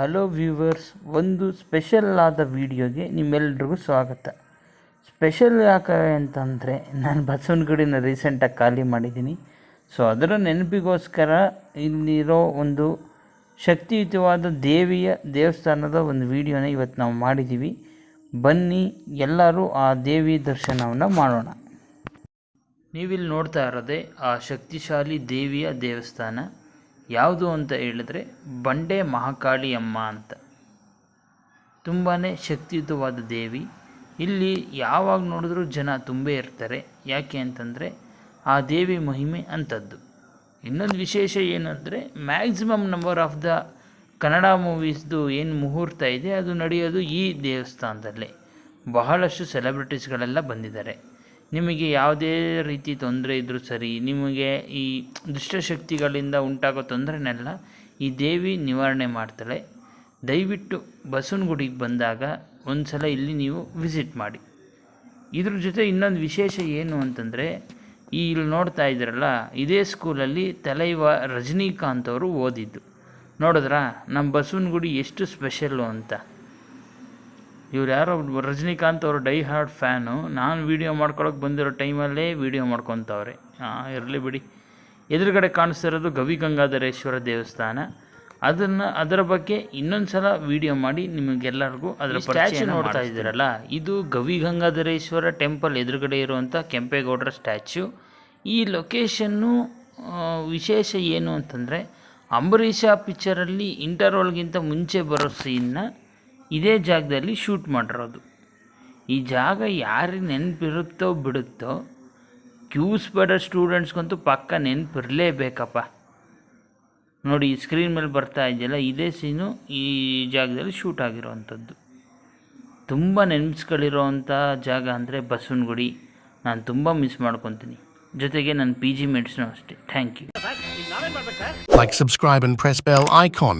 Hello viewers, ಒಂದು special ಆದ ವಿಡಿಯೋಗೆ ನಿಮ್ಮೆಲ್ರಿಗೂ ಸ್ವಾಗತ. ಸ್ಪೆಷಲ್ ಯಾಕೆ ಅಂತಂದರೆ, ನಾನು ಬಸವನಗುಡಿನ ರೀಸೆಂಟಾಗಿ ಖಾಲಿ ಮಾಡಿದ್ದೀನಿ. ಸೊ ಅದರ ನೆನಪಿಗೋಸ್ಕರ ಇಲ್ಲಿರೋ ಒಂದು ಶಕ್ತಿಯುತವಾದ ದೇವಸ್ಥಾನದ ಒಂದು ವಿಡಿಯೋನ ಇವತ್ತು ನಾವು ಮಾಡಿದ್ದೀವಿ. ಬನ್ನಿ ಎಲ್ಲರೂ ಆ ದೇವಿ ದರ್ಶನವನ್ನು ಮಾಡೋಣ. ನೀವಿಲ್ಲಿ ನೋಡ್ತಾ ಇರೋದೇ ಆ ಶಕ್ತಿಶಾಲಿ ದೇವಿಯ ದೇವಸ್ಥಾನ. ಯಾವುದು ಅಂತ ಹೇಳಿದ್ರೆ ಬಂಡೆ ಮಹಾಕಾಳಿ ಅಮ್ಮ ಅಂತ. ತುಂಬಾ ಶಕ್ತಿಯುತವಾದ ದೇವಿ. ಇಲ್ಲಿ ಯಾವಾಗ ನೋಡಿದ್ರೂ ಜನ ತುಂಬೇ ಇರ್ತಾರೆ. ಯಾಕೆ ಅಂತಂದರೆ ಆ ದೇವಿ ಮಹಿಮೆ ಅಂಥದ್ದು. ಇನ್ನೊಂದು ವಿಶೇಷ ಏನಂದರೆ, maximum number of the Kannada ಮೂವೀಸ್ದು ಏನು ಮುಹೂರ್ತ ಇದೆ ಅದು ನಡೆಯೋದು ಈ ದೇವಸ್ಥಾನದಲ್ಲೇ. ಬಹಳಷ್ಟು ಸೆಲೆಬ್ರಿಟೀಸ್ಗಳೆಲ್ಲ ಬಂದಿದ್ದಾರೆ. ನಿಮಗೆ ಯಾವುದೇ ರೀತಿ ತೊಂದರೆ ಇದ್ದರೂ ಸರಿ, ನಿಮಗೆ ಈ ದುಷ್ಟಶಕ್ತಿಗಳಿಂದ ಉಂಟಾಗೋ ತೊಂದರೆನೆಲ್ಲ ಈ ದೇವಿ ನಿವಾರಣೆ ಮಾಡ್ತಾಳೆ. ದಯವಿಟ್ಟು ಬಸವನಗುಡಿಗೆ ಬಂದಾಗ ಒಂದು ಸಲ ಇಲ್ಲಿ ನೀವು ವಿಸಿಟ್ ಮಾಡಿ. ಇದ್ರ ಜೊತೆ ಇನ್ನೊಂದು ವಿಶೇಷ ಏನು ಅಂತಂದರೆ, ಇಲ್ಲಿ ನೋಡ್ತಾ ಇದ್ದೀರಲ್ಲ, ಇದೇ ಸ್ಕೂಲಲ್ಲಿ ತಲೈವ ರಜನಿಕಾಂತ್ ಅವರು ಓದಿದ್ದು. ನೋಡಿದ್ರಾ ನಮ್ಮ ಬಸವನಗುಡಿ ಎಷ್ಟು ಸ್ಪೆಷಲ್ಲು ಅಂತ. ಇವ್ರು ಯಾರೋ ರಜನಿಕಾಂತ್ ಅವರು ಡೈ ಹಾರ್ಡ್ ಫ್ಯಾನು. ನಾನು ವೀಡಿಯೋ ಮಾಡ್ಕೊಳಕ್ಕೆ ಬಂದಿರೋ ಟೈಮಲ್ಲೇ ವೀಡಿಯೋ ಮಾಡ್ಕೊತವ್ರೆ. ಇರಲಿ ಬಿಡಿ. ಎದುರುಗಡೆ ಕಾಣಿಸ್ತಿರೋದು ಗವಿಗಂಗಾಧರೇಶ್ವರ ದೇವಸ್ಥಾನ. ಅದರ ಬಗ್ಗೆ ಇನ್ನೊಂದು ಸಲ ವೀಡಿಯೋ ಮಾಡಿ ನಿಮಗೆಲ್ಲರಿಗೂ ಅದರ ಸ್ಟ್ಯಾಚ್ಯೂ ನೋಡ್ತಾ ಇದ್ದೀರಲ್ಲ, ಇದು ಗವಿಗಂಗಾಧರೇಶ್ವರ ಟೆಂಪಲ್ ಎದುರುಗಡೆ ಇರುವಂಥ ಕೆಂಪೇಗೌಡರ ಸ್ಟ್ಯಾಚ್ಯೂ. ಈ ಲೊಕೇಶನ್ನು ವಿಶೇಷ ಏನು ಅಂತಂದರೆ, ಅಂಬರೀಷ ಪಿಕ್ಚರಲ್ಲಿ ಇಂಟರ್ವಲ್ಗಿಂತ ಮುಂಚೆ ಬರೋ ಸೀನ್ನ ಇದೇ ಜಾಗದಲ್ಲಿ ಶೂಟ್ ಮಾಡಿರೋದು. ಈ ಜಾಗ ಯಾರಿಗೆ ನೆನಪಿರುತ್ತೋ ಬಿಡುತ್ತೋ, ಕ್ಯೂಸ್ ಬಡೋ ಸ್ಟೂಡೆಂಟ್ಸ್ಗಂತೂ ಪಕ್ಕ ನೆನಪಿರಲೇಬೇಕಪ್ಪ. ನೋಡಿ, ಈ ಸ್ಕ್ರೀನ್ ಮೇಲೆ ಬರ್ತಾ ಇದೆಯಲ್ಲ, ಇದೇ ಸೀನು ಈ ಜಾಗದಲ್ಲಿ ಶೂಟ್ ಆಗಿರೋವಂಥದ್ದು. ತುಂಬ ನೆನಪಿಸ್ಗಳಿರೋವಂಥ ಜಾಗ ಅಂದರೆ ಬಸವನಗುಡಿ. ನಾನು ತುಂಬ ಮಿಸ್ ಮಾಡ್ಕೊತೀನಿ. ಜೊತೆಗೆ ನನ್ನ PG ಮೇಟ್ಸ್ನೂ ಅಷ್ಟೇ. Thank you. Like, subscribe and press bell icon.